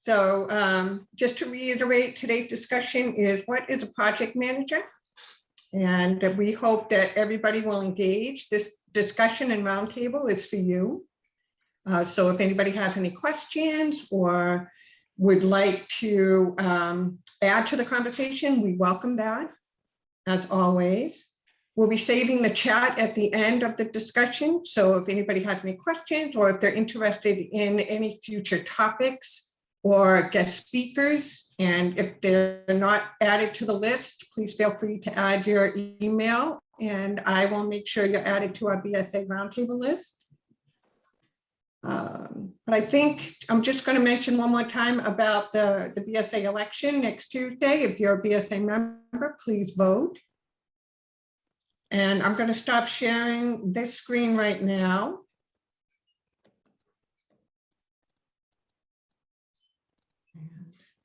So just to reiterate, today's discussion is what is a project manager? And we hope that everybody will engage. This discussion and roundtable is for you. So if anybody has any questions or would like to add to the conversation, we welcome that, as always. We'll be saving the chat at the end of the discussion. So if anybody has any questions or if they're interested in any future topics or guest speakers, and if they're not added to the list, please feel free to add your email and I will make sure you're added to our BSA roundtable list. But I think I'm just going to mention one more time about the BSA election next Tuesday. If you're a BSA member, please vote. And I'm going to stop sharing this screen right now.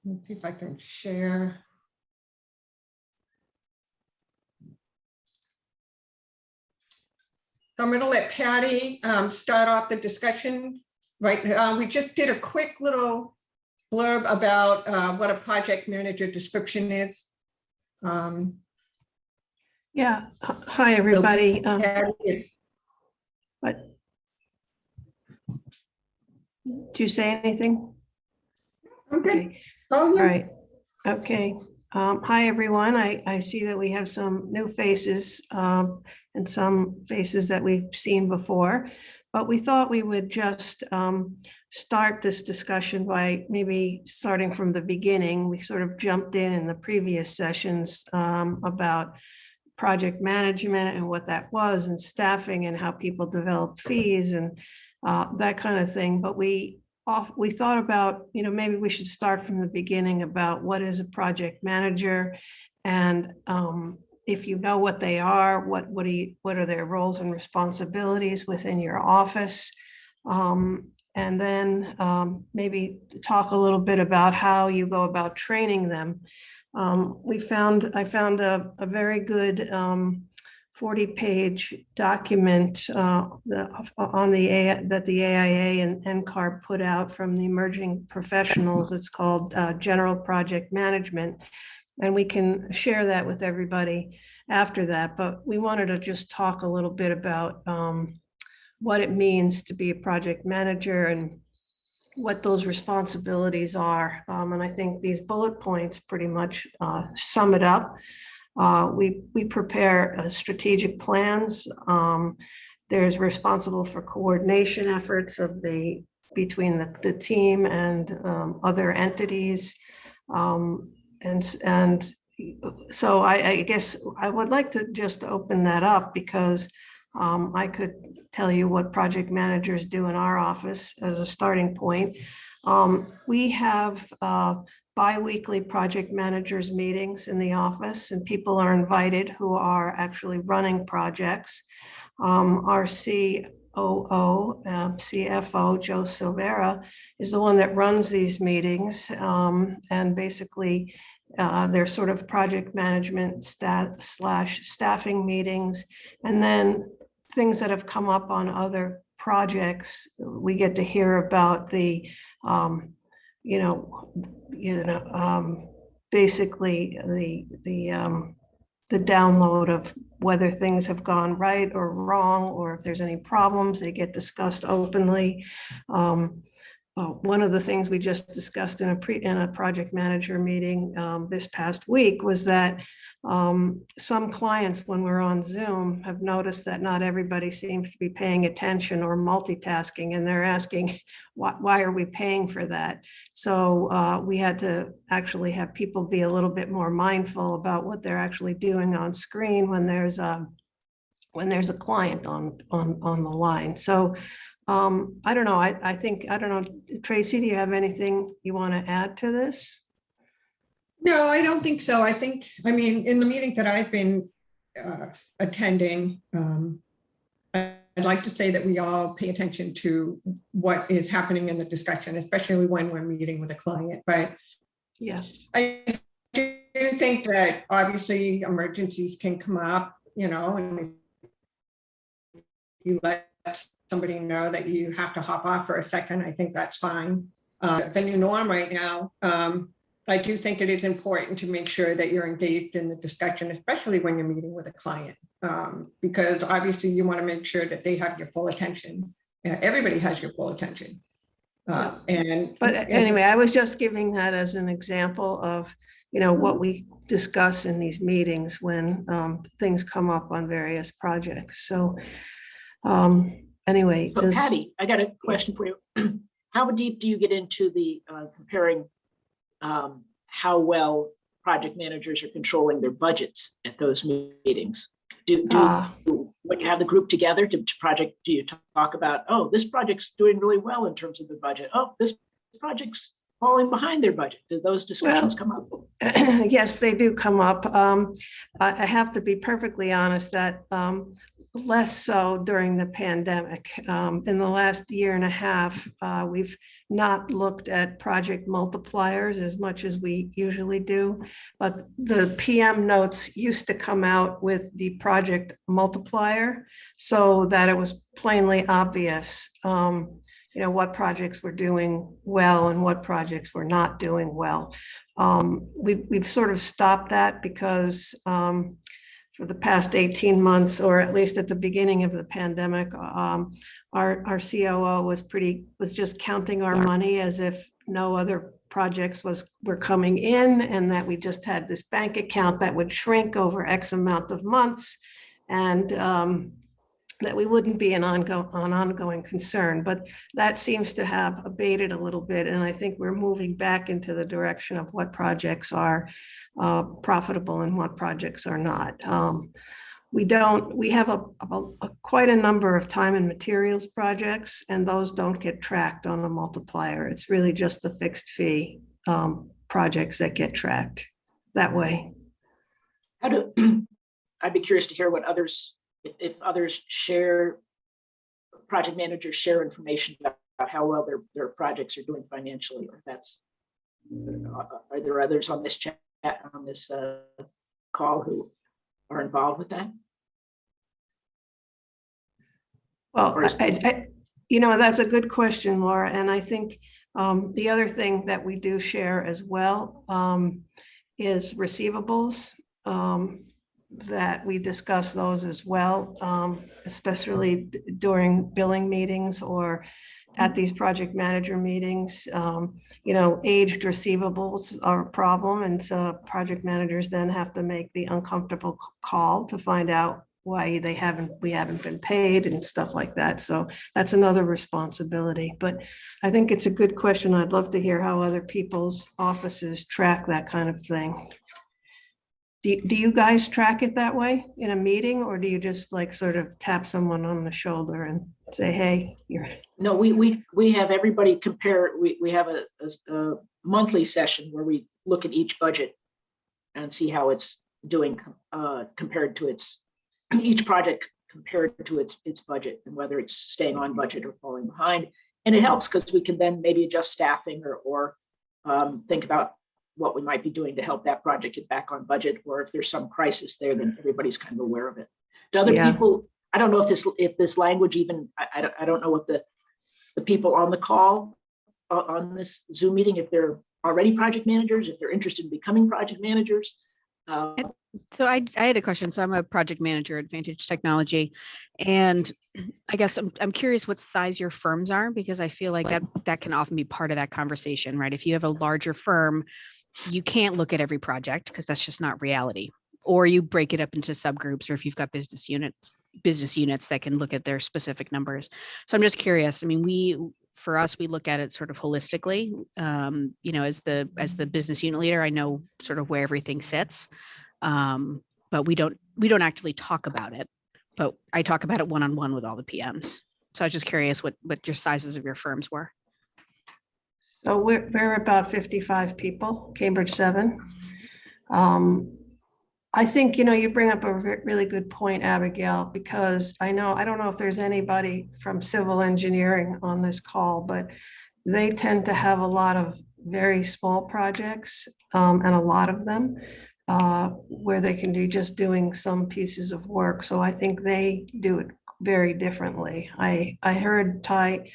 Let's see if I can share. I'm going to let Patty start off the discussion. Right, we just did a quick little blurb about what a project manager description is. Yeah. Hi, everybody. What? Do you say anything? Okay. All right. Okay. Hi, everyone. I see that we have some new faces and some faces that we've seen before, but we thought we would just start this discussion by maybe starting from the beginning. We sort of jumped in the previous sessions about project management and what that was and staffing and how people develop fees and that kind of thing. But we thought about, maybe we should start from the beginning about what is a project manager, and if you know what they are, what are their roles and responsibilities within your office, and then maybe talk a little bit about how you go about training them. I found a very good 40-page document that the AIA and NCARB put out from the emerging professionals. It's called General Project Management, and we can share that with everybody after that. But we wanted to just talk a little bit about what it means to be a project manager and what those responsibilities are. And I think these bullet points pretty much sum it up. We prepare strategic plans. There's responsible for coordination efforts between the team and other entities. And so I guess I would like to just open that up because I could tell you what project managers do in our office as a starting point. We have bi-weekly project managers meetings in the office, and people are invited who are actually running projects. Our CFO, Joe Silvera, is the one that runs these meetings, and basically they're sort of project management staffing meetings, and then things that have come up on other projects. We get to hear about the basically the download of whether things have gone right or wrong, or if there's any problems, they get discussed openly. One of the things we just discussed in a project manager meeting this past week was that some clients, when we're on Zoom, have noticed that not everybody seems to be paying attention or multitasking, and they're asking, why are we paying for that? So we had to actually have people be a little bit more mindful about what they're actually doing on screen when there's a client on the line. So I don't know. I don't know, Tracy, do you have anything you want to add to this? No, I don't think so. I mean, in the meeting that I've been attending, I'd like to say that we all pay attention to what is happening in the discussion, especially when we're meeting with a client. But yes, I do think that obviously emergencies can come up, and you let somebody know that you have to hop off for a second, I think that's fine. the new norm right now, I do think it is important to make sure that you're engaged in the discussion, especially when you're meeting with a client, because obviously you want to make sure that they have your full attention. Everybody has your full attention. But anyway, I was just giving that as an example of, what we discuss in these meetings when things come up on various projects. So anyway. But Patty, I got a question for you. How deep do you get into the comparing how well project managers are controlling their budgets at those meetings? When you have the group together do you talk about, oh, this project's doing really well in terms of the budget, oh, this project's falling behind their budget? Do those discussions come up? Yes, they do come up. I have to be perfectly honest that less so during the pandemic. In the last year and a half, we've not looked at project multipliers as much as we usually do, but the PM notes used to come out with the project multiplier so that it was plainly obvious, what projects were doing well and what projects were not doing well. We've sort of stopped that because for the past 18 months, or at least at the beginning of the pandemic, our COO was just counting our money as if no other projects were coming in, and that we just had this bank account that would shrink over X amount of months, and that we wouldn't be an ongoing concern. But that seems to have abated a little bit, and I think we're moving back into the direction of what projects are profitable and what projects are not. We have quite a number of time and materials projects, and those don't get tracked on a multiplier. It's really just the fixed fee projects that get tracked that way. I'd be curious to hear what others, if others share, project managers share information about how well their projects are doing financially, or are there others on this chat, on this call, who are involved with that? Well, that's a good question, Laura. And I think the other thing that we do share as well is receivables, that we discuss those as well, especially during billing meetings or at these project manager meetings. Aged receivables are a problem, and so project managers then have to make the uncomfortable call to find out why we haven't been paid and stuff like that. So that's another responsibility. But I think it's a good question. I'd love to hear how other people's offices track that kind of thing. Do you guys track it that way in a meeting, or do you just sort of tap someone on the shoulder and say, hey, you're... No, we have everybody compare. We have a monthly session where we look at each budget and see how it's doing compared to each project compared to its budget, and whether it's staying on budget or falling behind. And it helps because we can then maybe adjust staffing or think about what we might be doing to help that project get back on budget, or if there's some crisis there, then everybody's kind of aware of it. To other people, I don't know if this language even, I don't know what the people on the call on this Zoom meeting, if they're already project managers, if they're interested in becoming project managers. So I had a question. So I'm a project manager at Vantage Technology, and I guess I'm curious what size your firms are, because I feel like that can often be part of that conversation, right? If you have a larger firm, you can't look at every project because that's just not reality. Or you break it up into subgroups, or if you've got business units that can look at their specific numbers. So I'm just curious. I mean, for us, we look at it sort of holistically. As the business unit leader, I know sort of where everything sits, but we don't actually talk about it. But I talk about it one-on-one with all the PMs. So I was just curious what your sizes of your firms were. So we're about 55 people, Cambridge 7. I think, you bring up a really good point, Abigail, because I don't know if there's anybody from civil engineering on this call, but they tend to have a lot of very small projects, and a lot of them where they can be just doing some pieces of work. So I think they do it very differently. I heard Ty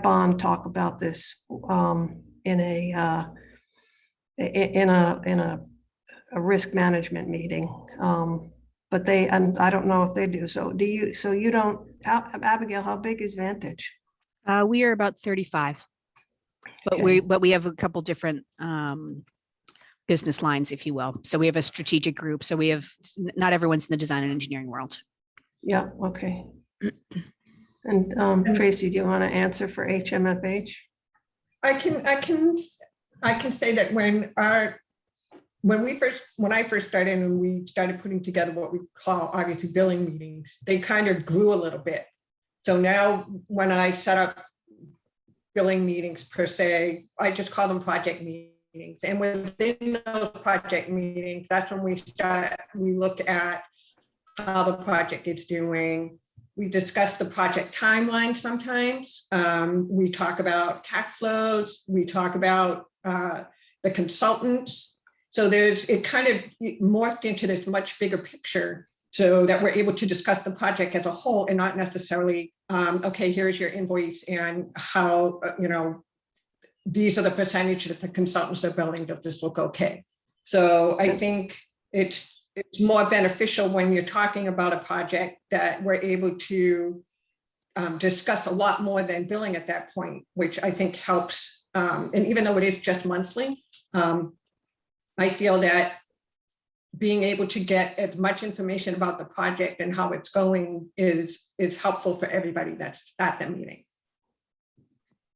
Bond talk about this in a risk management meeting. But and I don't know if they do. So do you, so you don't, Abigail, how big is Vantage? We are about 35, but Okay. we have a couple different business lines, if you will. So we have a strategic group. So we have, not everyone's in the design and engineering world. Yeah, okay. And Tracy, do you want to answer for HMFH? I can say that when I first started and we started putting together what we call obviously billing meetings, they kind of grew a little bit. So now when I set up billing meetings per se, I just call them project meetings. And within those project meetings, that's when we look at how the project is doing. We discuss the project timeline sometimes. We talk about tax flows. We talk about the consultants. So it kind of morphed into this much bigger picture so that we're able to discuss the project as a whole and not necessarily, okay, here's your invoice and how, these are the percentage that the consultants are billing. Does this look okay? So I think it's more beneficial when you're talking about a project that we're able to discuss a lot more than billing at that point, which I think helps. And even though it is just monthly, I feel that being able to get as much information about the project and how it's going is helpful for everybody that's at the meeting.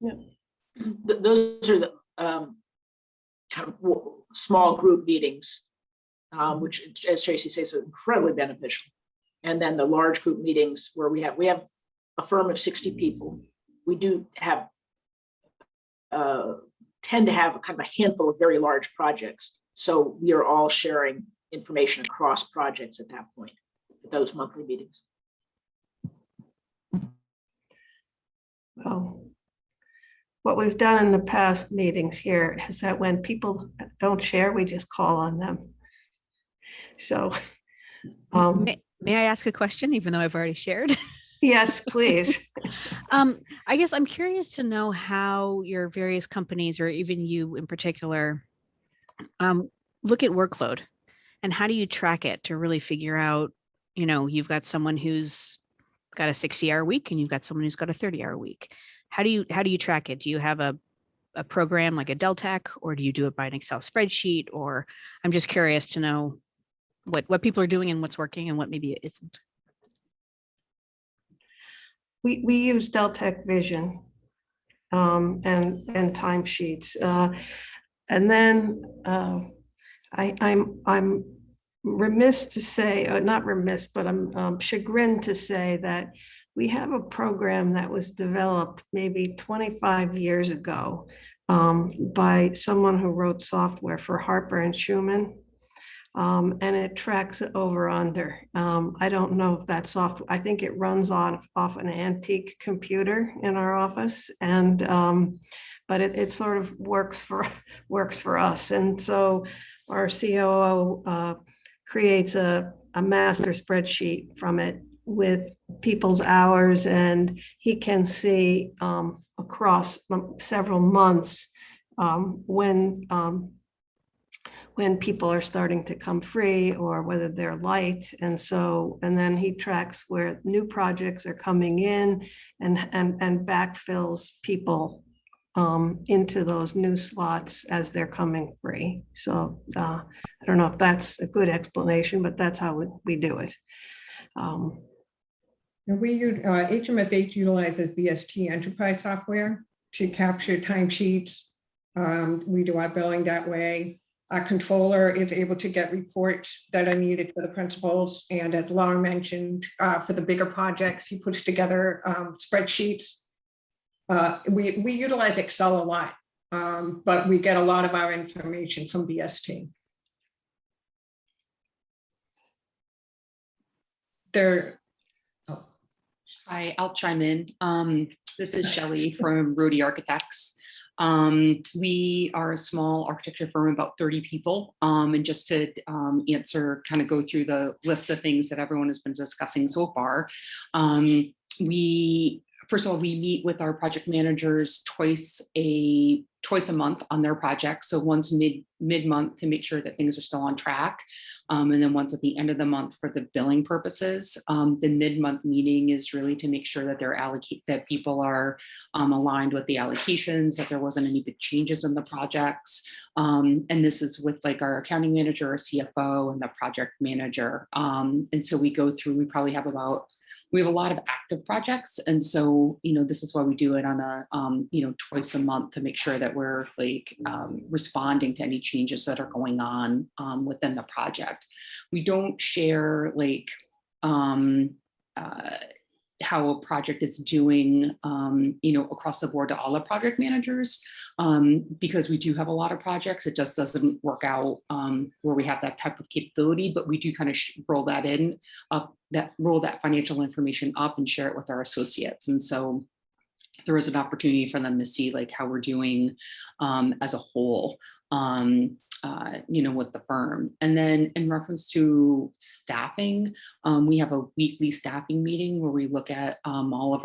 Yeah. Those are the kind of small group meetings, which, as Tracy says, is incredibly beneficial. And then the large group meetings where we have a firm of 60 people. We do have tend to have a kind of a handful of very large projects. So we are all sharing information across projects at that point, at those monthly meetings. Well, what we've done in the past meetings here is that when people don't share, we just call on them. So, May I ask a question, even though I've already shared? yes, please. I guess I'm curious to know how your various companies, or even you in particular, look at workload, and how do you track it to really figure out, you've got someone who's got a 60-hour week and you've got someone who's got a 30-hour week. How do you track it? Do you have a program like a Deltec, or do you do it by an Excel spreadsheet? Or I'm just curious to know what people are doing and what's working and what maybe it isn't. We use Deltec Vision and timesheets. And then I'm remiss to say, not remiss, but I'm chagrined to say that we have a program that was developed maybe 25 years ago by someone who wrote software for Harper and Schumann. And it tracks it over under. I don't know if that software, I think it runs off an antique computer in our office, and but it sort of works for us. And so our COO creates a master spreadsheet from it with people's hours, and he can see across several months when people are starting to come free or whether they're light. And then he tracks where new projects are coming in and backfills people into those new slots as they're coming free. So I don't know if that's a good explanation, but that's how we do it. HMFH utilizes BST enterprise software to capture timesheets. We do our billing that way. Our controller is able to get reports that are needed for the principals. And as Laura mentioned, for the bigger projects, he puts together spreadsheets. We utilize Excel a lot, but we get a lot of our information from BST. Hi, I'll chime in. This is Shelley from Roadie Architects. We are a small architecture firm, about 30 people. And just to go through the list of things that everyone has been discussing so far, we first of all, we meet with our project managers twice a month on their projects. So once mid-month to make sure that things are still on track. And then once at the end of the month for the billing purposes. The mid-month meeting is really to make sure that that people are aligned with the allocations, that there wasn't any big changes in the projects. And this is with like our accounting manager, our CFO, and the project manager. And so we go through, we have a lot of active projects. And so, this is why we do it on a, twice a month to make sure that we're like responding to any changes that are going on within the project. We don't share like how a project is doing, across the board to all the project managers, because we do have a lot of projects. It just doesn't work out where we have that type of capability, but we do kind of roll that financial information up and share it with our associates. And so there is an opportunity for them to see like how we're doing as a whole. With the firm. And then in reference to staffing, we have a weekly staffing meeting where we look at all of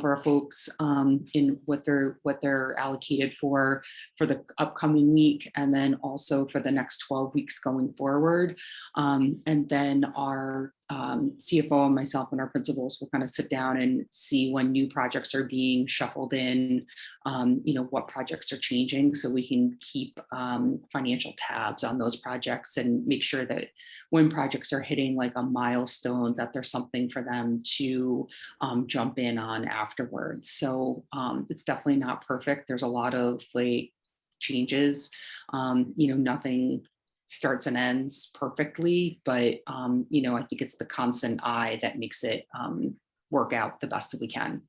our folks in what they're allocated for the upcoming week, and then also for the next 12 weeks going forward. And then our CFO and myself and our principals will kind of sit down and see when new projects are being shuffled in, what projects are changing, so we can keep financial tabs on those projects and make sure that when projects are hitting like a milestone, that there's something for them to jump in on afterwards. So it's definitely not perfect. There's a lot of like changes, nothing starts and ends perfectly, but I think it's the constant eye that makes it work out the best that we can.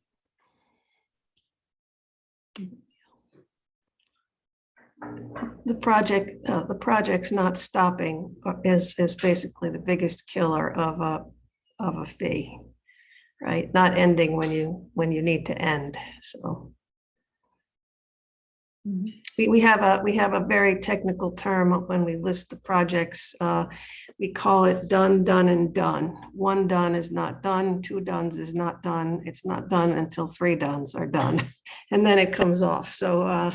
The project's not stopping is basically the biggest killer of a fee, right? Not ending when you need to end. So we have a very technical term when we list the projects. We call it done, done, and done. One done is not done. Two dones is not done. It's not done until three dones are done, and then it comes off. So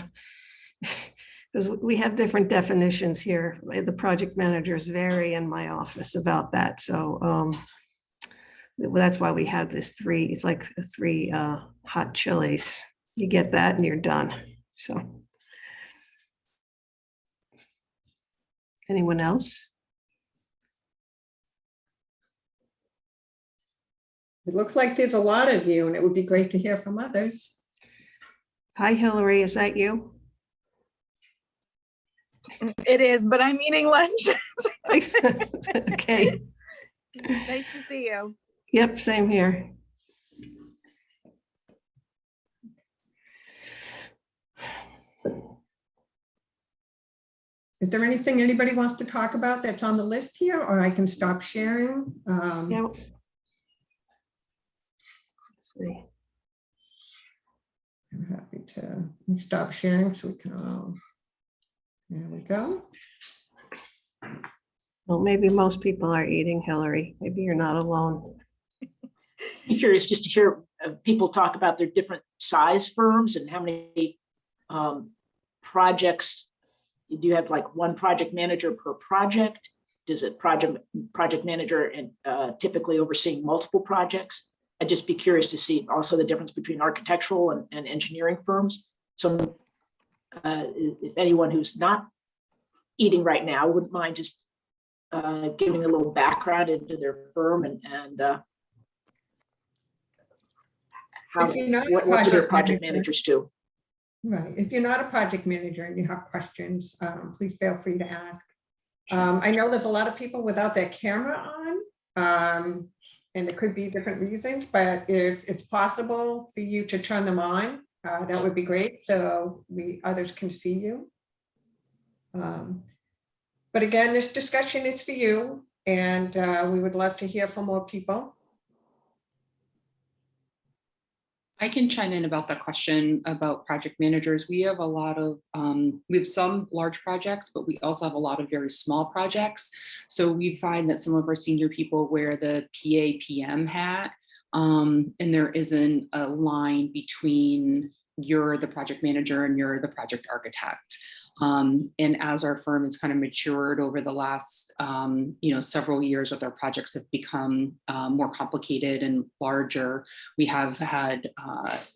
because we have different definitions here, the project managers vary in my office about that. So that's why we have this three. It's like three hot chilies. You get that, and you're done. So, anyone else? It looks like there's a lot of you, and it would be great to hear from others. Hi, Hillary, is that you? It is, but I'm eating lunch. Okay. Nice to see you. Yep, same here. Is there anything anybody wants to talk about that's on the list here, or I can stop sharing? Yeah. Let's see. I'm happy to stop sharing so we can all, there we go. Well, maybe most people are eating, Hillary. Maybe you're not alone. I'm curious just to hear people talk about their different size firms and how many projects. Do you have like one project manager per project? Does it project manager and typically overseeing multiple projects? I'd just be curious to see also the difference between architectural and engineering firms. So if anyone who's not eating right now wouldn't mind just giving a little background into their firm and how, what do their project managers do? Right. If you're not a project manager and you have questions, please feel free to ask. I know there's a lot of people without their camera on, and there could be different reasons, but if it's possible for you to turn them on, that would be great, so others can see you. But again, this discussion is for you, and we would love to hear from more people. I can chime in about that question about project managers. We have a lot of, we have some large projects, but we also have a lot of very small projects. So we find that some of our senior people wear the PA/PM hat And there isn't a line between you're the project manager and you're the project architect. And as our firm has kind of matured over the last, several years, with our projects have become more complicated and larger, we have had,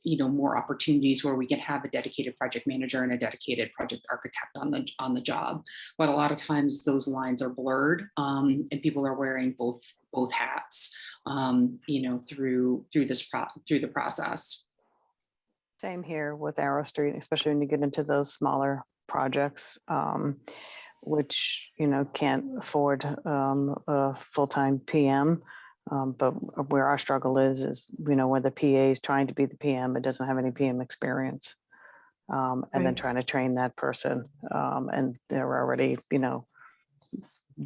more opportunities where we can have a dedicated project manager and a dedicated project architect on the job. But a lot of times those lines are blurred, and people are wearing both hats, through the process. Same here with Arrow Street, especially when you get into those smaller projects, which, can't afford a full-time PM. But where our struggle is, where the PA is trying to be the PM, but doesn't have any PM experience. And then Right. trying to train that person. And they're already,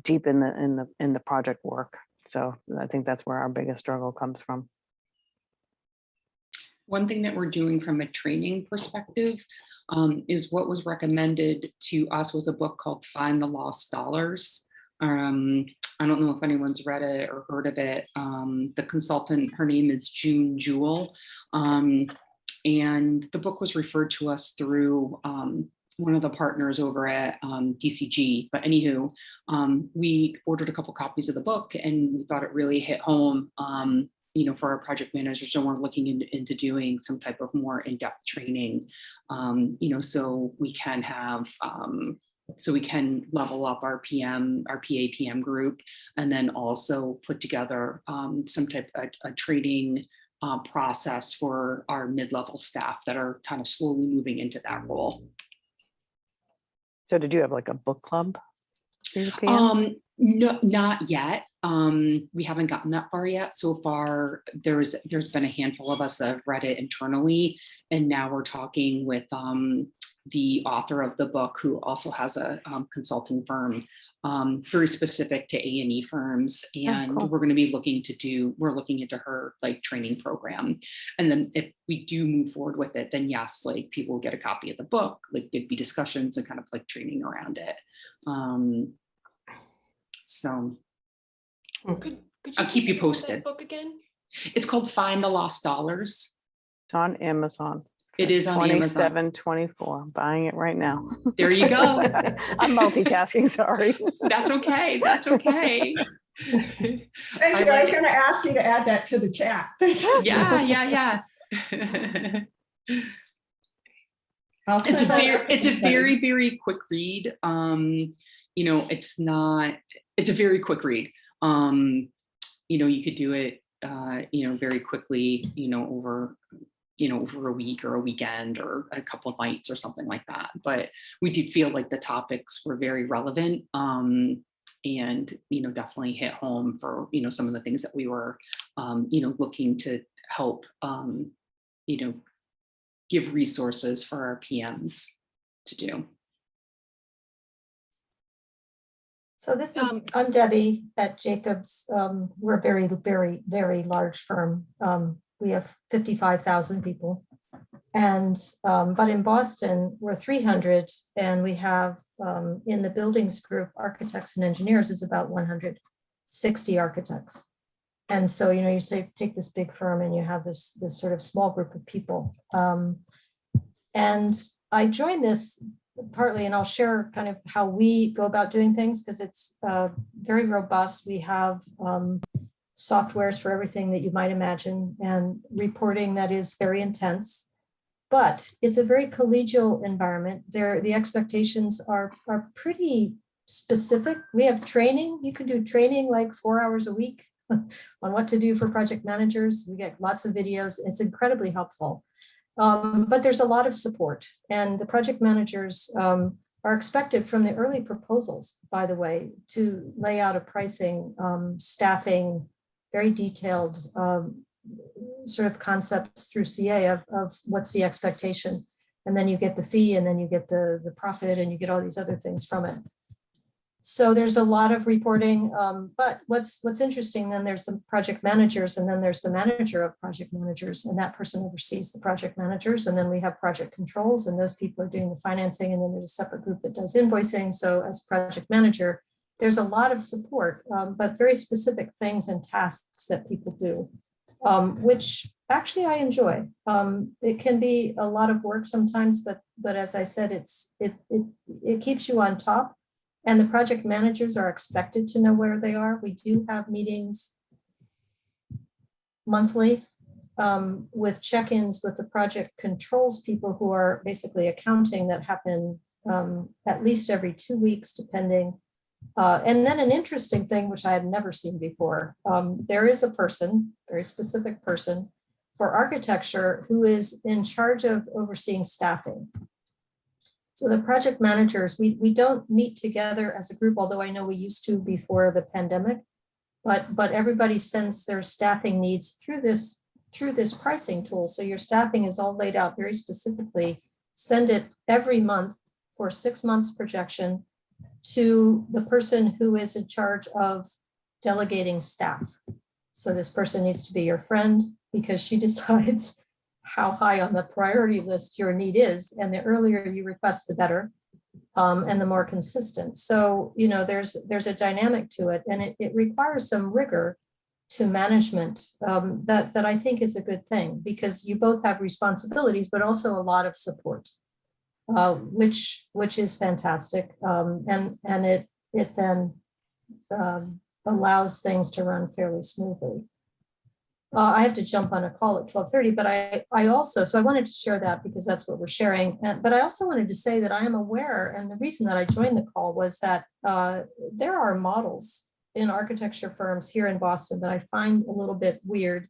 deep in the project work. So I think that's where our biggest struggle comes from. One thing that we're doing from a training perspective is what was recommended to us was a book called Find the Lost Dollars. I don't know if anyone's read it or heard of it. The consultant, her name is June Jewell. And the book was referred to us through one of the partners over at DCG. But anywho, we ordered a couple copies of the book and we thought it really hit home, for our project managers, and we're looking into doing some type of more in-depth training, so we can have, so we can level up our PA/PM group, and then also put together some type of a training process for our mid-level staff that are kind of slowly moving into that role. So did you have like a book club for your PMs? No, not yet. We haven't gotten that far yet. So far, there's been a handful of us that have read it internally, and now we're talking with the author of the book, who also has a consulting firm, very specific to A&E firms, and cool. we're going to be we're looking into her like training program, and then if we do move forward with it, then yes, like people get a copy of the book, like there'd be discussions and kind of like training around it. So Could I'll keep you posted. Book again? It's called Find the Lost Dollars. It's on Amazon. It is on Amazon. $27.24. I'm buying it right now. There you go. I'm multitasking, sorry. That's okay. That's okay. Thank you. I was going to ask you to add that to the chat. Yeah. It's a very, very quick read. It's a very quick read. You could do it, very quickly, over a week or a weekend or a couple of nights or something like that. But we did feel like the topics were very relevant, and, definitely hit home for, some of the things that we were, looking to help, give resources for our PMs to do. So this is, I'm Debbie at Jacobs. We're a very, very, very large firm. We have 55,000 people. And, but in Boston, we're 300, and we have in the buildings group, architects and engineers is about 160 architects. And so, you say, take this big firm and you have this sort of small group of people. And I joined this partly, and I'll share kind of how we go about doing things, because it's very robust. We have softwares for everything that you might imagine, and reporting that is very intense, but it's a very collegial environment. The expectations are pretty specific. We have training. You can do training like 4 hours a week on what to do for project managers. We get lots of videos. It's incredibly helpful. But there's a lot of support, and the project managers are expected from the early proposals, by the way, to lay out a pricing, staffing, very detailed sort of concepts through CA of what's the expectation. And then you get the fee, and then you get the profit, and you get all these other things from it. So there's a lot of reporting, but what's interesting, then there's the project managers, and then there's the manager of project managers, and that person oversees the project managers. And then we have project controls, and those people are doing the financing, and then there's a separate group that does invoicing. So as project manager, there's a lot of support, but very specific things and tasks that people do. which actually I enjoy. It can be a lot of work sometimes, but as I said, it keeps you on top. And the project managers are expected to know where they are. We do have meetings monthly with check-ins with the project controls people who are basically accounting, that happen at least every 2 weeks, depending. And then an interesting thing, which I had never seen before, there is a person, very specific person for architecture, who is in charge of overseeing staffing. So the project managers, we don't meet together as a group, although I know we used to before the pandemic, but everybody sends their staffing needs through this pricing tool. So your staffing is all laid out very specifically. Send it every month for 6 months projection to the person who is in charge of delegating staff. So this person needs to be your friend, because she decides how high on the priority list your need is. And the earlier you request, the better, and the more consistent. So, there's a dynamic to it, and it requires some rigor to management that I think is a good thing, because you both have responsibilities, but also a lot of support, which is fantastic. And it then allows things to run fairly smoothly. I have to jump on a call at 12:30, but I also, so I wanted to share that because that's what we're sharing. But I also wanted to say that I am aware, and the reason that I joined the call was that there are models in architecture firms here in Boston that I find a little bit weird.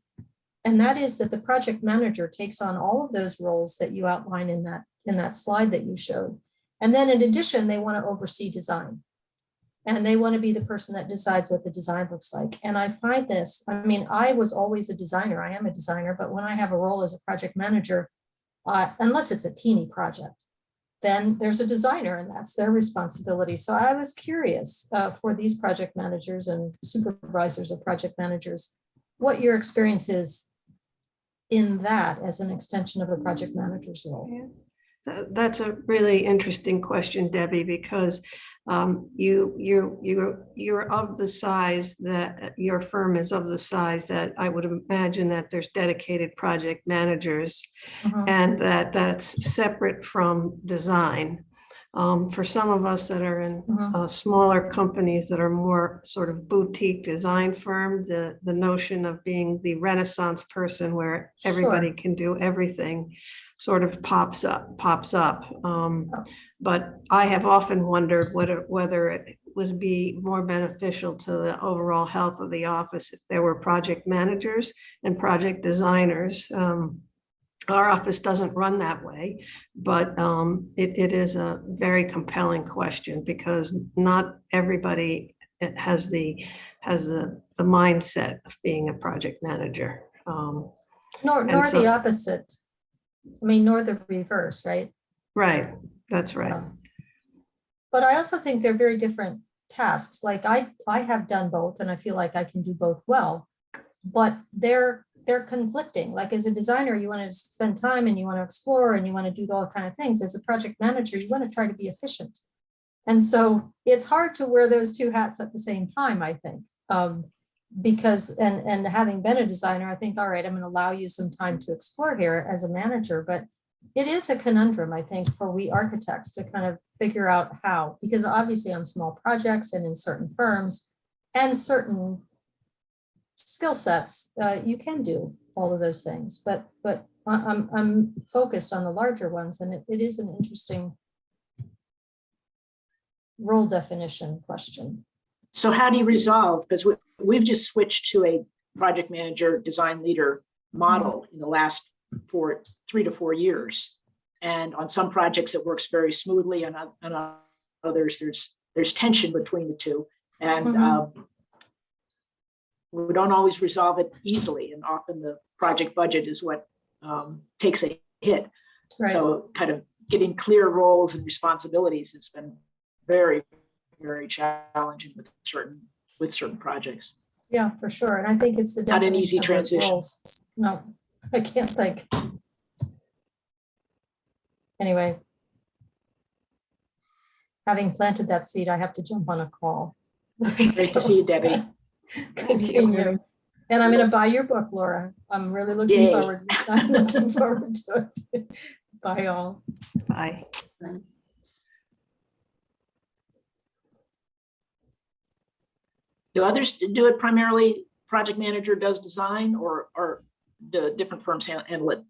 And that is that the project manager takes on all of those roles that you outline in that slide that you showed. And then in addition, they want to oversee design. And they want to be the person that decides what the design looks like. And I find this, I was always a designer. I am a designer, but when I have a role as a project manager, unless it's a teeny project, then there's a designer and that's their responsibility. So I was curious for these project managers and supervisors of project managers, what your experience is in that as an extension of a project manager's role. Yeah. That's a really interesting question, Debbie, because you're of the size that your firm is of the size that I would imagine that there's dedicated project managers, and that's separate from design. For some of us that are in smaller companies that are more sort of boutique design firm, the notion of being the Renaissance person where everybody can do everything sort of pops up. But I have often wondered whether it would be more beneficial to the overall health of the office if there were project managers and project designers. Our office doesn't run that way, but it is a very compelling question, because not everybody has the mindset of being a project manager. Nor the opposite. Nor the reverse, right? Right, that's right. But I also think they're very different tasks. Like I have done both, and I feel like I can do both well, but they're conflicting. Like as a designer, you want to spend time and you want to explore and you want to do all kind of things. As a project manager, you want to try to be efficient. And so it's hard to wear those two hats at the same time, I think. Because, and having been a designer, I think, all right, I'm going to allow you some time to explore here as a manager, but it is a conundrum, I think, for we architects to kind of figure out how, because obviously on small projects and in certain firms and certain skill sets, you can do all of those things, but I'm focused on the larger ones, and it is an interesting role definition question. So how do you resolve, because we've just switched to a project manager, design leader model in the last 3 to 4 years. And on some projects, it works very smoothly, and on others, there's tension between the two. And we don't always resolve it easily. And often the project budget is what takes a hit. Right. So kind of getting clear roles and responsibilities has been very, very challenging with certain projects. Yeah, for sure. And I think it's the Not an easy definition of those transition. roles. No, I can't think. Anyway, having planted that seed, I have to jump on a call. Great to see you, Debbie. Good seeing you. And I'm going to buy your book, Laura. I'm really looking Yay. forward. I'm looking forward to it. Bye all. Bye. Do others do it primarily, project manager does design, or do different firms handle it?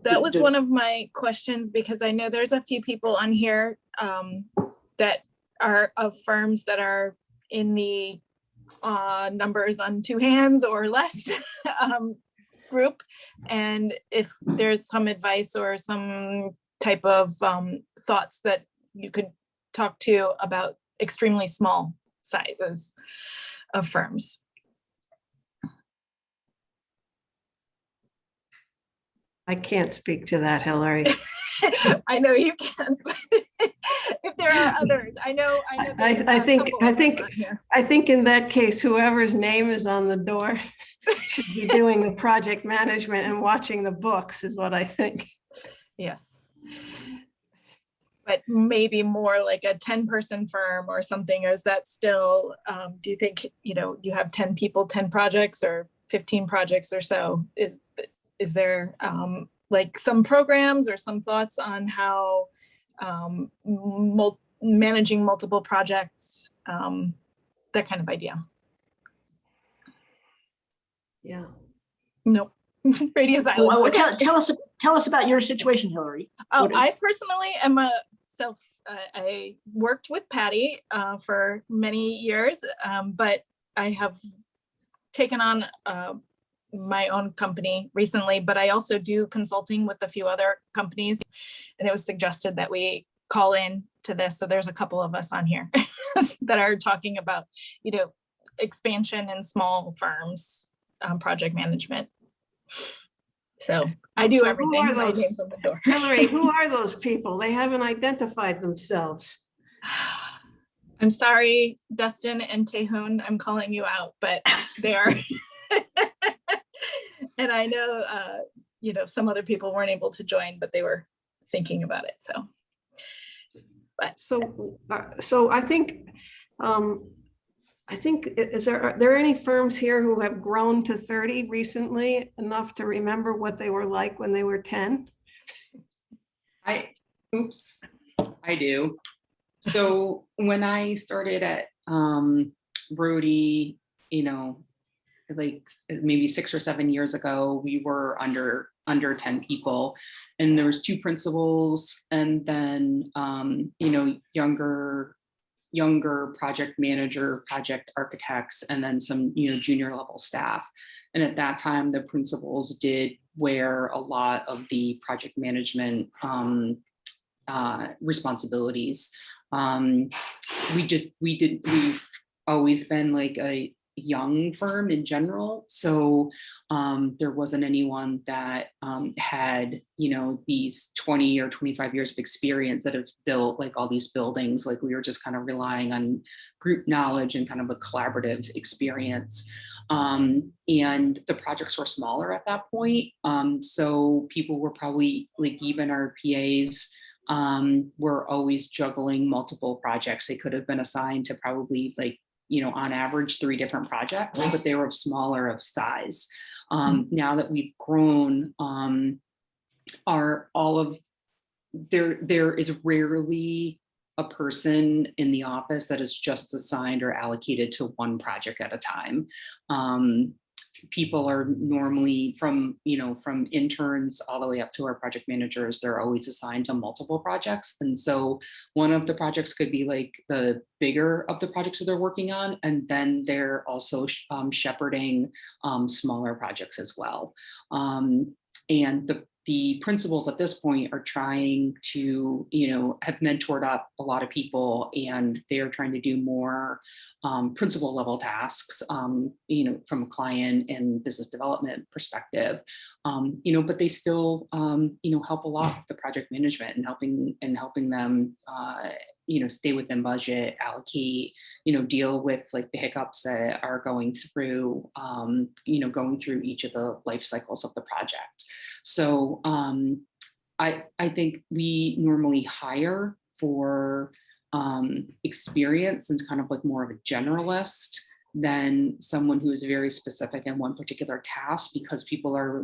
That was Do- one of my questions because I know there's a few people on here that are of firms that are in the numbers on two hands or less group. And if there's some advice or some type of thoughts that you could talk to about extremely small sizes of firms. I can't speak to that, Hillary. I know you can, but if there are others, I know. there's I a think, couple I of us think, on here. I think in that case, whoever's name is on the door should be doing the project management and watching the books is what I think. Yes. But maybe more like a 10-person firm or something, or is that still, do you think, you have 10 people, 10 projects or 15 projects or so? Is there like some programs or some thoughts on how managing multiple projects, that kind of idea? Yeah. Nope. Radio silence. Well, Okay. tell us about your situation, Hillary. Oh, What- I personally am I worked with Patty for many years, but I have taken on my own company recently, but I also do consulting with a few other companies. And it was suggested that we call in to this. So there's a couple of us on here that are talking about, expansion in small firms, project management. So I do So who everything. are My those? name's on the door. Hillary, who are those people? They haven't identified themselves. I'm sorry, Dustin and Tehun, I'm calling you out, but they are. And I know, some other people weren't able to join, but they were thinking about it. So, So I think, are there any firms here who have grown to 30 recently enough to remember what they were like when they were 10? I do. So when I started at Roadie, like maybe 6 or 7 years ago, we were under 10 people, and there was 2 principals, and then younger project manager, project architects, and then some junior level staff. And at that time, the principals did wear a lot of the project management responsibilities. We've always been like a young firm in general, so there wasn't anyone that had these 20 or 25 years of experience that have built like all these buildings. Like we were just kind of relying on group knowledge and kind of a collaborative experience, and the projects were smaller at that point, so people were probably like, even our PAs were always juggling multiple projects. They could have been assigned to probably like on average 3 different projects, but they were smaller of size. Now that we've grown, there is rarely a person in the office that is just assigned or allocated to one project at a time. People are normally from interns all the way up to our project managers, they're always assigned to multiple projects. And so one of the projects could be like the bigger of the projects that they're working on. And then they're also shepherding smaller projects as well. And the principals at this point are trying to, have mentored up a lot of people, and they're trying to do more principal level tasks, from a client and business development perspective, but they still, help a lot with the project management and helping them, stay within budget, allocate, deal with like the hiccups that are going through each of the life cycles of the project. So I think we normally hire for experience and kind of like more of a generalist than someone who is very specific in one particular task, because people are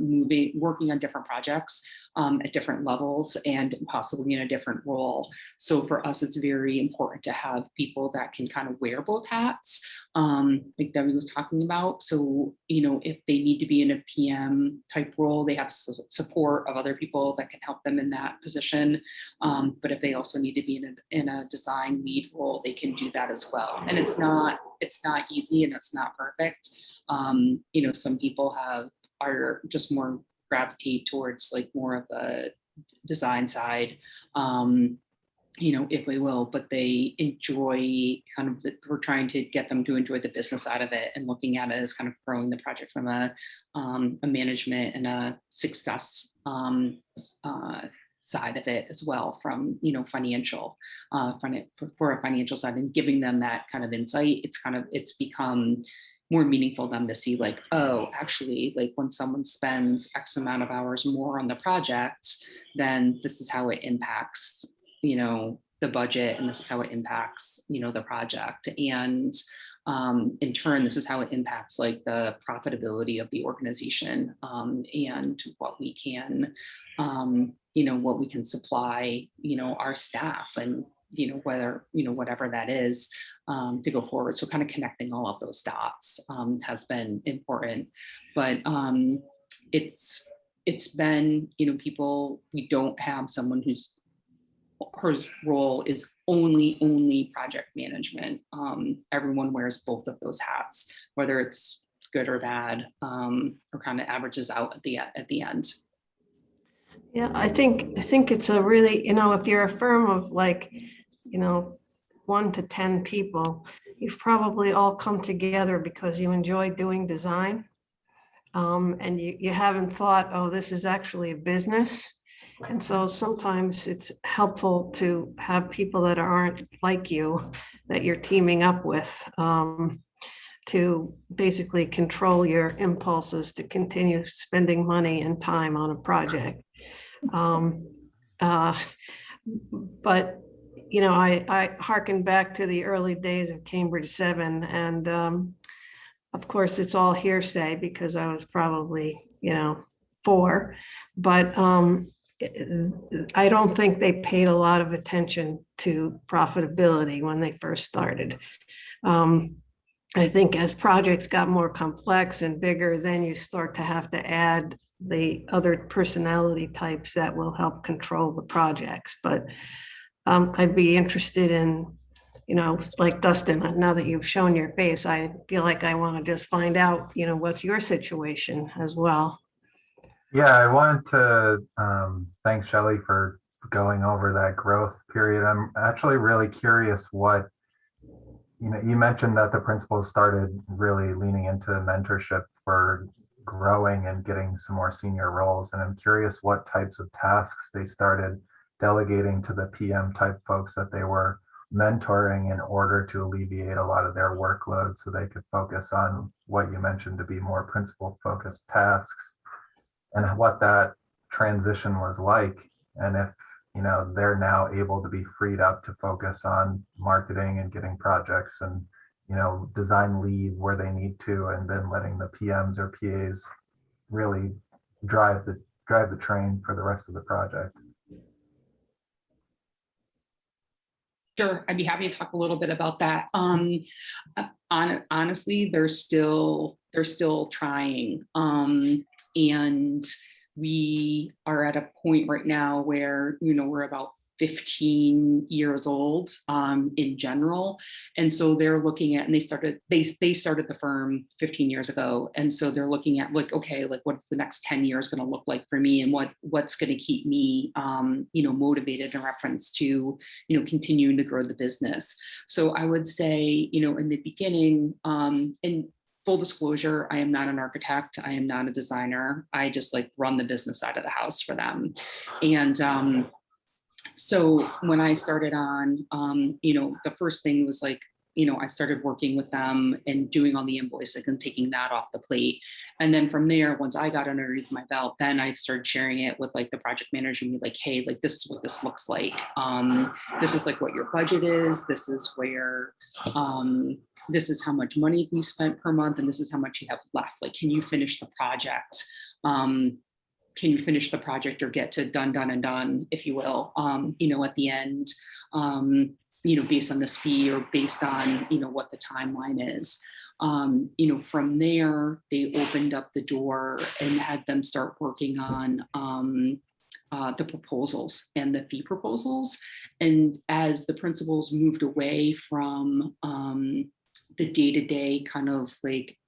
working on different projects at different levels and possibly in a different role. So for us, it's very important to have people that can kind of wear both hats, like Debbie was talking about. So, if they need to be in a PM type role, they have support of other people that can help them in that position. But if they also need to be in a design lead role, they can do that as well. And it's not easy and it's not perfect. Some people are just more gravitate towards like more of the design side, if we will, but they enjoy kind of we're trying to get them to enjoy the business side of it and looking at it as kind of growing the project from a management and a success side of it as well, from financial for a financial side, and giving them that kind of insight. It's become more meaningful for them to see like, oh, actually, like when someone spends X amount of hours more on the project, then this is how it impacts, the budget, and this is how it impacts, the project. And in turn, this is how it impacts like the profitability of the organization, and what we can, what we can supply, our staff, and whether, whatever that is, to go forward. So kind of connecting all of those dots has been important. But it's been, we don't have someone her role is only project management. Everyone wears both of those hats, whether it's good or bad, or kind of averages out at the end. Yeah, I think it's a really, if you're a firm of like, 1 to 10 people, you've probably all come together because you enjoy doing design. And you haven't thought, oh, this is actually a business. And so sometimes it's helpful to have people that aren't like you, that you're teaming up with, to basically control your impulses to continue spending money and time on a project. But I hearken back to the early days of Cambridge 7, and of course it's all hearsay because I was probably 4, but I don't think they paid a lot of attention to profitability when they first started. I think as projects got more complex and bigger, then you start to have to add the other personality types that will help control the projects. But I'd be interested in, like Dustin, now that you've shown your face, I feel like I want to just find out, what's your situation as well. Yeah, I wanted to thank Shelley for going over that growth period. I'm actually really curious what, you mentioned that the principals started really leaning into mentorship for growing and getting some more senior roles. And I'm curious what types of tasks they started delegating to the PM type folks that they were mentoring in order to alleviate a lot of their workload so they could focus on what you mentioned to be more principal focused tasks, and what that transition was like. And if, they're now able to be freed up to focus on marketing and getting projects and, design lead where they need to, and then letting the PMs or PAs really drive the train for the rest of the project. Sure, I'd be happy to talk a little bit about that. Honestly, they're still trying, and we are at a point right now where we're about 15 years old in general, and so they're looking at, and they started the firm 15 years ago, and so they're looking at like, okay, like what's the next 10 years going to look like for me, and what's going to keep me motivated in reference to continuing to grow the business. So I would say in the beginning, and full disclosure, I am not an architect, I am not a designer, I just like run the business side of the house for them. And so when I started on, the first thing was like, I started working with them and doing all the invoicing and taking that off the plate. And then from there, once I got underneath my belt, then I started sharing it with like the project manager and be like, hey, like this is what this looks like. This is like what your budget is. This is where, this is how much money we spent per month, and this is how much you have left. Like, can you finish the project? Can you finish the project or get to done, if you will, at the end, based on this fee or based on, what the timeline is. From there, they opened up the door and had them start working on the proposals and the fee proposals. And as the principals moved away from the day-to-day kind of like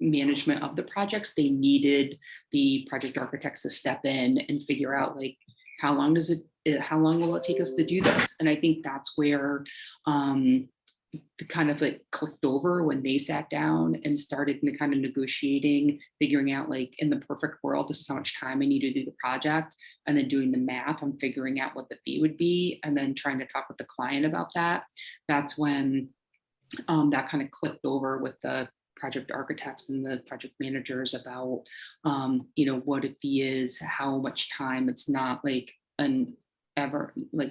management of the projects, they needed the project architects to step in and figure out like, how long will it take us to do this? And I think that's where kind of like clicked over when they sat down and started kind of negotiating, figuring out like, in the perfect world, this is how much time I need to do the project, and then doing the math on figuring out what the fee would be, and then trying to talk with the client about that. That's when that kind of clicked over with the project architects and the project managers about, what a fee is, how much time. It's not like an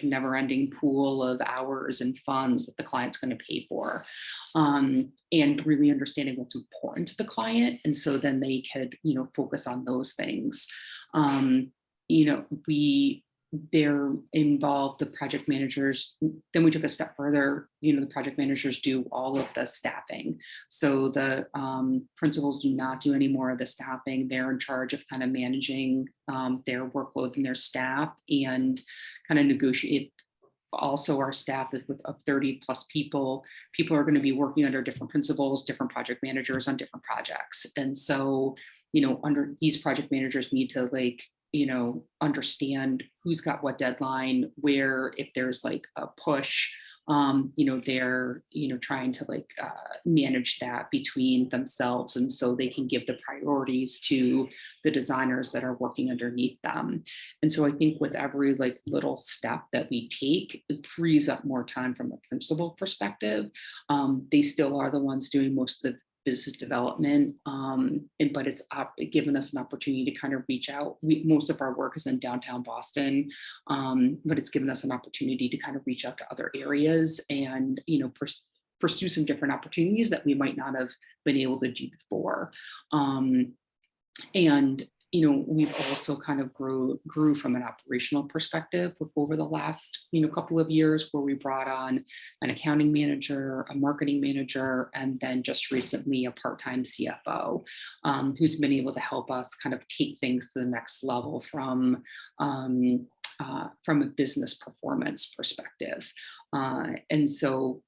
never ending pool of hours and funds that the client's going to pay for, and really understanding what's important to the client. And so then they could, focus on those things. They're involved, the project managers. Then we took a step further, the project managers do all of the staffing. So the principals do not do any more of the staffing. They're in charge of kind of managing their workload and their staff, and kind of negotiate. Also, our staff is with 30 plus people. People are going to be working under different principals, different project managers on different projects. And so, under these project managers need to understand who's got what deadline, where, if there's like a push, they're, trying to manage that between themselves. And so they can give the priorities to the designers that are working underneath them. And so I think with every little step that we take, it frees up more time from a principal perspective. They still are the ones doing most of the business development, but it's given us an opportunity to kind of reach out. Most of our work is in downtown Boston, but it's given us an opportunity to kind of reach out to other areas and pursue some different opportunities that we might not have been able to do before. And we've also kind of grew from an operational perspective over the last couple of years, where we brought on an accounting manager, a marketing manager, and then just recently a part-time CFO, who's been able to help us kind of take things to the next level from a business performance perspective. And so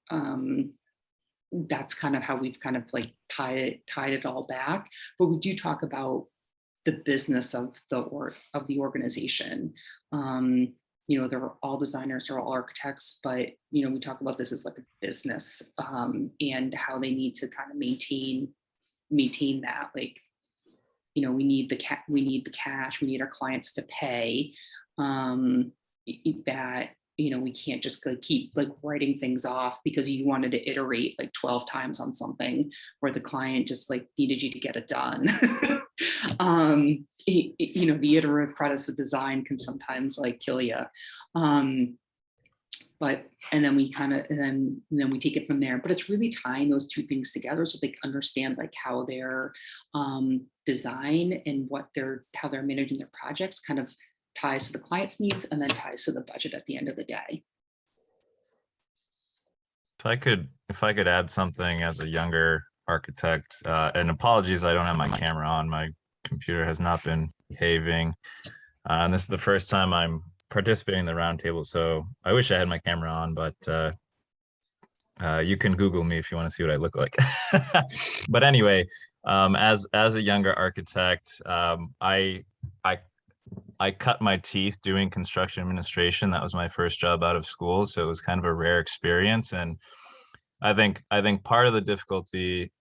that's kind of how we've kind of tied it all back. But we do talk about the business of the organization. They're all designers, they're all architects, but we talk about this as like a business, and how they need to kind of maintain that. We need the cash, we need our clients to pay. That we can't just keep writing things off because you wanted to iterate 12 times on something where the client just needed you to get it done. The iterative process of design can sometimes kill you. But then we take it from there. But it's really tying those two things together so they can understand how their design and how they're managing their projects kind of ties to the client's needs and then ties to the budget at the end of the day. If I could add something as a younger architect, and apologies, I don't have my camera on. My computer has not been behaving. And this is the first time I'm participating in the roundtable, so I wish I had my camera on, but you can Google me if you want to see what I look like. But anyway, as a younger architect, I cut my teeth doing construction administration. That was my first job out of school, so it was kind of a rare experience. And I think part of the difficulty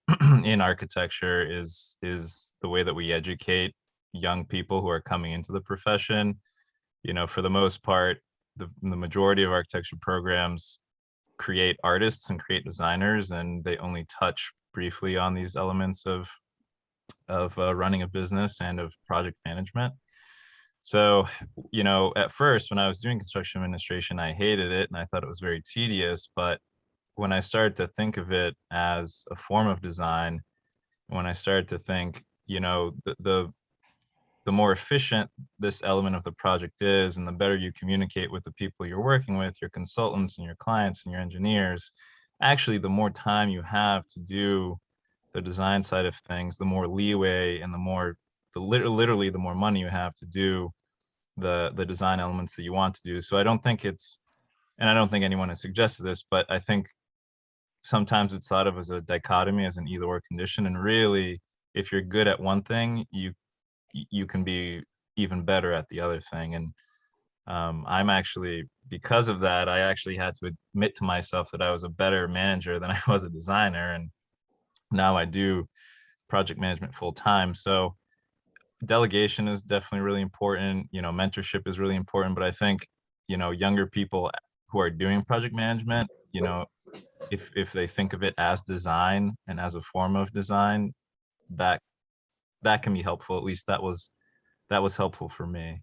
in architecture is the way that we educate young people who are coming into the profession. For the most part, the majority of architecture programs create artists and create designers, and they only touch briefly on these elements of running a business and of project management. So, you know, at first when I was doing construction administration, I hated it and I thought it was very tedious. But when I started to think of it as a form of design, when I started to think, you know, the more efficient this element of the project is, and the better you communicate with the people you're working with, your consultants and your clients and your engineers, actually, the more time you have to do the design side of things, the more leeway and literally the more money you have to do the design elements that you want to do. So I don't think it's, and I don't think anyone has suggested this, but I think sometimes it's thought of as a dichotomy, as an either or condition. And really, if you're good at one thing, you can be even better at the other thing. And I'm actually, because of that, I actually had to admit to myself that I was a better manager than I was a designer. And now I do project management full time. So delegation is definitely really important. You know, mentorship is really important. But I think, you know, younger people who are doing project management, you know, if they think of it as design and as a form of design, that can be helpful. At least that was helpful for me.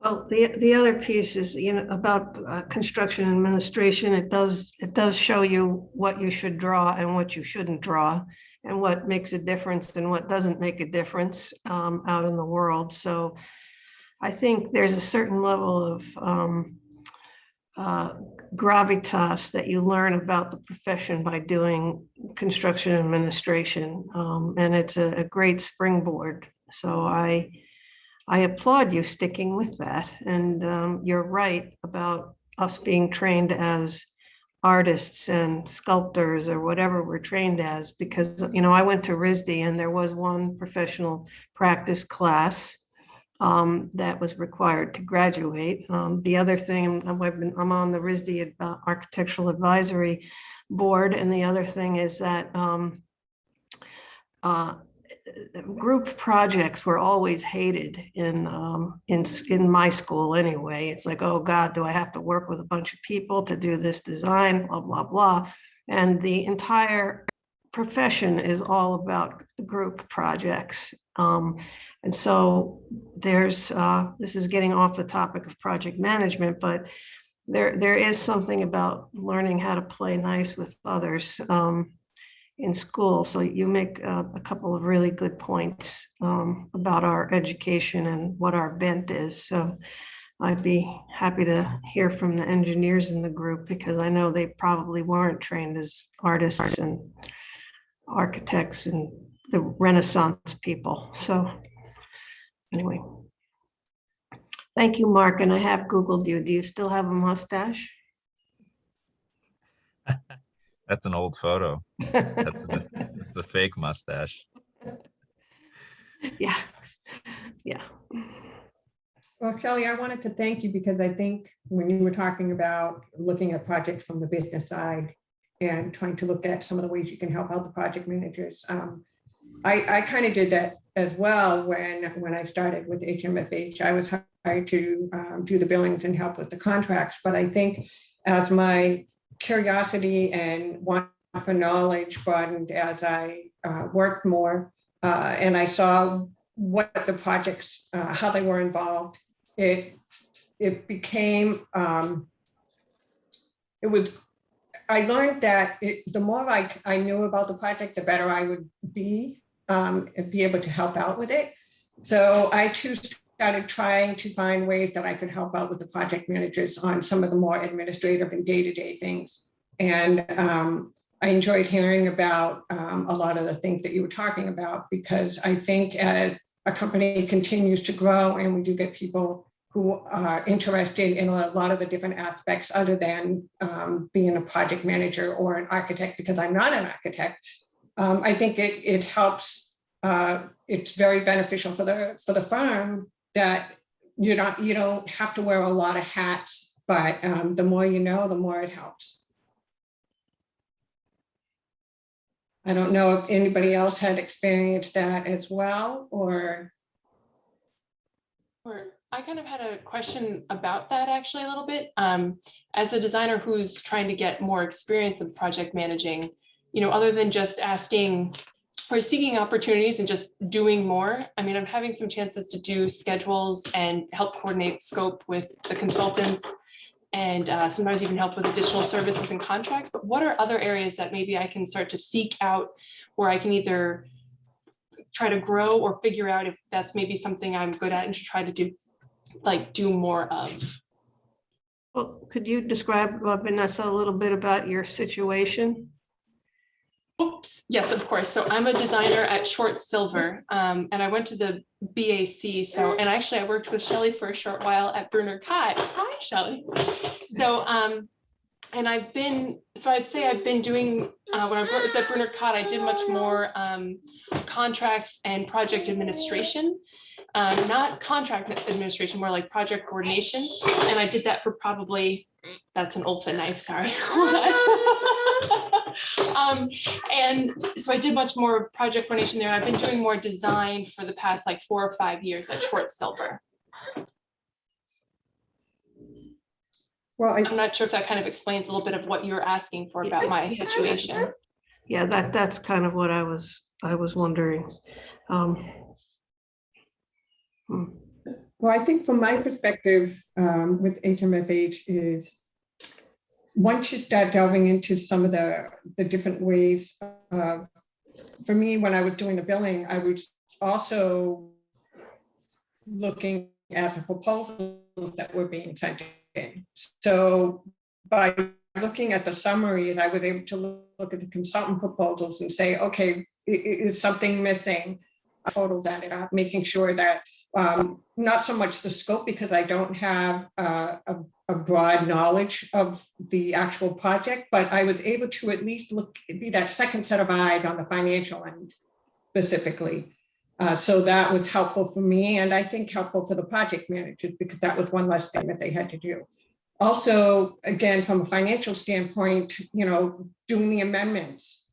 Well, the other piece is, you know, about construction administration. It does show you what you should draw and what you shouldn't draw, and what makes a difference and what doesn't make a difference out in the world. So I think there's a certain level of gravitas that you learn about the profession by doing construction administration, and it's a great springboard. So I applaud you sticking with that. And you're right about us being trained as artists and sculptors or whatever we're trained as, because, you know, I went to RISD and there was one professional practice class that was required to graduate. The other thing, I'm on the RISD Architectural Advisory Board, and the other thing is that group projects were always hated in my school anyway. It's like, oh God, do I have to work with a bunch of people to do this design, blah, blah, blah. And the entire profession is all about group projects. And so there's, this is getting off the topic of project management, but there is something about learning how to play nice with others in school. So you make a couple of really good points about our education and what our bent is. So I'd be happy to hear from the engineers in the group, because I know they probably weren't trained as artists and architects and the Renaissance people. So anyway, thank you, Mark. And I have Googled you. Do you still have a mustache? That's an old photo. It's a fake mustache. Yeah. Yeah. Well, Shelley, I wanted to thank you, because I think when you were talking about looking at projects from the business side and trying to look at some of the ways you can help out the project managers, I kind of did that as well when I started with HMFH. I was hired to do the billings and help with the contracts, but I think as my curiosity and want for knowledge broadened as I worked more, and I saw what the projects, how they were involved, it became, I learned that the more I knew about the project, the better I would be and be able to help out with it. So I too started trying to find ways that I could help out with the project managers on some of the more administrative and day-to-day things. And I enjoyed hearing about a lot of the things that you were talking about, because I think as a company continues to grow and we do get people who are interested in a lot of the different aspects other than being a project manager or an architect, because I'm not an architect, I think it helps. It's very beneficial for the firm that you don't have to wear a lot of hats, but the more you know, the more it helps. I don't know if anybody else had experienced that as well, or I kind of had a question about that actually a little bit. As a designer who's trying to get more experience in project managing, other than just asking or seeking opportunities and just doing more. I mean, I'm having some chances to do schedules and help coordinate scope with the consultants and sometimes even help with additional services and contracts. But what are other areas that maybe I can start to seek out where I can either try to grow or figure out if that's maybe something I'm good at and should try to do more of? Well, could you describe, Vanessa, a little bit about your situation? Oops, yes, of course. So I'm a designer at Short Silver, and I went to the BAC. And actually I worked with Shelley for a short while at Brunner Cott. Hi, Shelley. So, and I'd say I've been doing, when I was at Brunner Cott, I did much more contracts and project administration. Not contract administration, more like project coordination. And I did that for probably, that's an old fit knife, sorry. And so I did much more project coordination there. I've been doing more design for the past 4 or 5 years at Short Silver. Well, I'm not sure if that kind of explains a little bit of what you're asking for about my situation. Yeah, that's kind of what I was wondering. Well, I think from my perspective with HMFH is once you start delving into some of the different ways, for me, when I was doing the billing, I was also looking at the proposals that were being sent in. So by looking at the summaries, I was able to look at the consultant proposals and say, okay, is something missing? Photos added up, making sure that not so much the scope, because I don't have a broad knowledge of the actual project, but I was able to at least be that second set of eyes on the financial end specifically. So that was helpful for me, and I think helpful for the project managers, because that was one less thing that they had to do. Also, again, from a financial standpoint, doing the amendments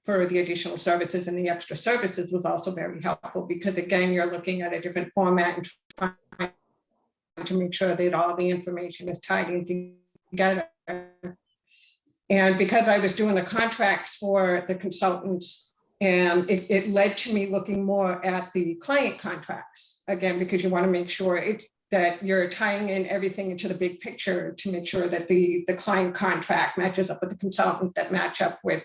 for the additional services and the extra services was also very helpful, because again, you're looking at a different format and trying to make sure that all the information is tied in together. And because I was doing the contracts for the consultants, and it led to me looking more at the client contracts, again, because you want to make sure that you're tying in everything into the big picture to make sure that the client contract matches up with the consultant, that match up with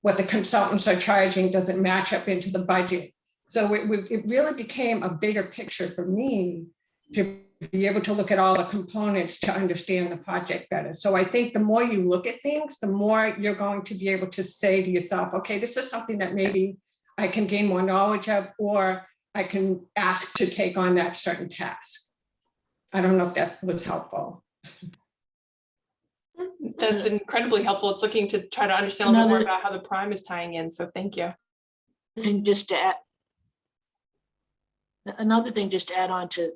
what the consultants are charging doesn't match up into the budget. So it really became a bigger picture for me to be able to look at all the components to understand the project better. So I think the more you look at things, the more you're going to be able to say to yourself, okay, this is something that maybe I can gain more knowledge of, or I can ask to take on that certain task. I don't know if that was helpful. That's incredibly helpful. It's looking to try to understand a little bit more about how the prime is tying in. So thank you. And just to add, another thing just to add on to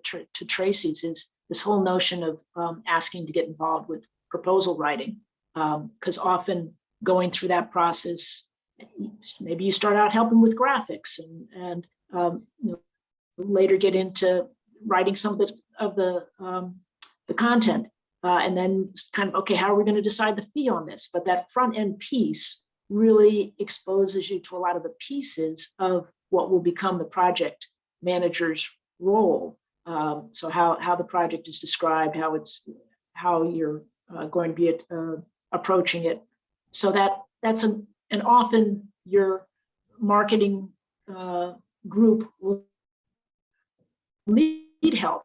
Tracy's is this whole notion of asking to get involved with proposal writing. Because often going through that process, maybe you start out helping with graphics and later get into writing some of the content, and then kind of, okay, how are we going to decide the fee on this? But that front end piece really exposes you to a lot of the pieces of what will become the project manager's role. So how the project is described, how you're going to be approaching it. So that's and often your marketing group will need help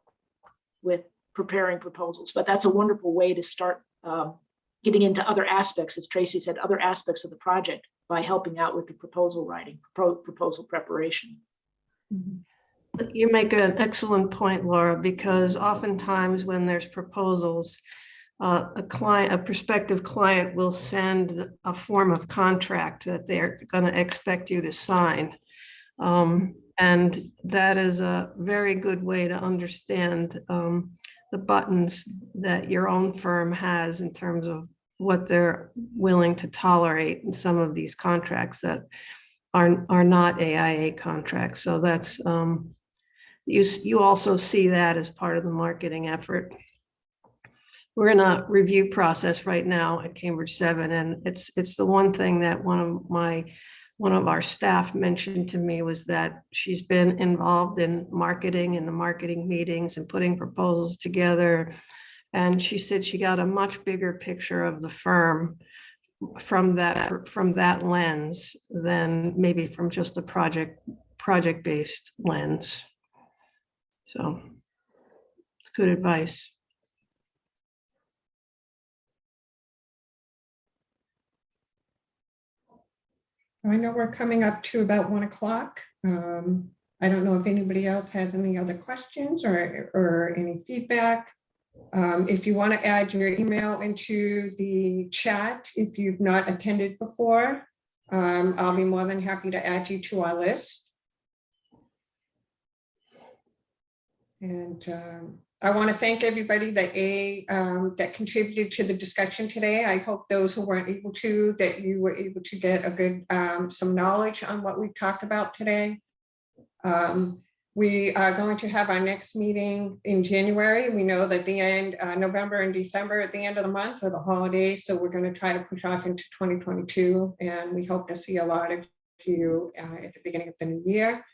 with preparing proposals, but that's a wonderful way to start getting into other aspects, as Tracy said, other aspects of the project by helping out with the proposal writing, proposal preparation. You make an excellent point, Laura, because oftentimes when there's proposals, a prospective client will send a form of contract that they're going to expect you to sign. And that is a very good way to understand the buttons that your own firm has in terms of what they're willing to tolerate in some of these contracts that are not AIA contracts. So you also see that as part of the marketing effort. We're in a review process right now at Cambridge 7, and it's the one thing that one of our staff mentioned to me was that she's been involved in marketing and the marketing meetings and putting proposals together. And she said she got a much bigger picture of the firm from that lens than maybe from just a project-based lens. So it's good advice. I know we're coming up to about 1 o'clock. I don't know if anybody else has any other questions or any feedback. If you want to add your email into the chat, if you've not attended before, I'll be more than happy to add you to our list. And I want to thank everybody that contributed to the discussion today. I hope those who weren't able to, that you were able to get a good, some knowledge on what we talked about today. We are going to have our next meeting in January. We know that the end, November and December at the end of the month are the holidays. So we're going to try to push off into 2022. And we hope to see a lot of you at the beginning of the new year.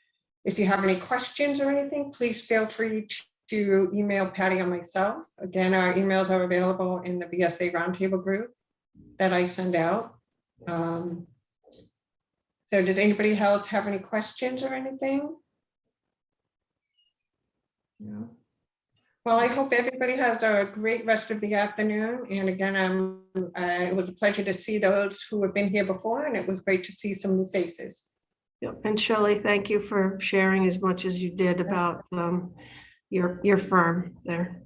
If you have any questions or anything, please feel free to email Patty or myself. Again, our emails are available in the BSA Roundtable group that I send out. So does anybody else have any questions or anything? No. Well, I hope everybody has a great rest of the afternoon. And again, it was a pleasure to see those who have been here before, and it was great to see some new faces. Yep. And Shelley, thank you for sharing as much as you did about your firm there.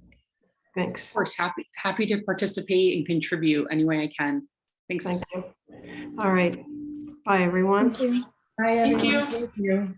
Thanks. Of course, happy to participate and contribute any way I can. Thanks. Thank you. All right. Bye, everyone. Thank you. Bye, Thank everyone. you. Thank you.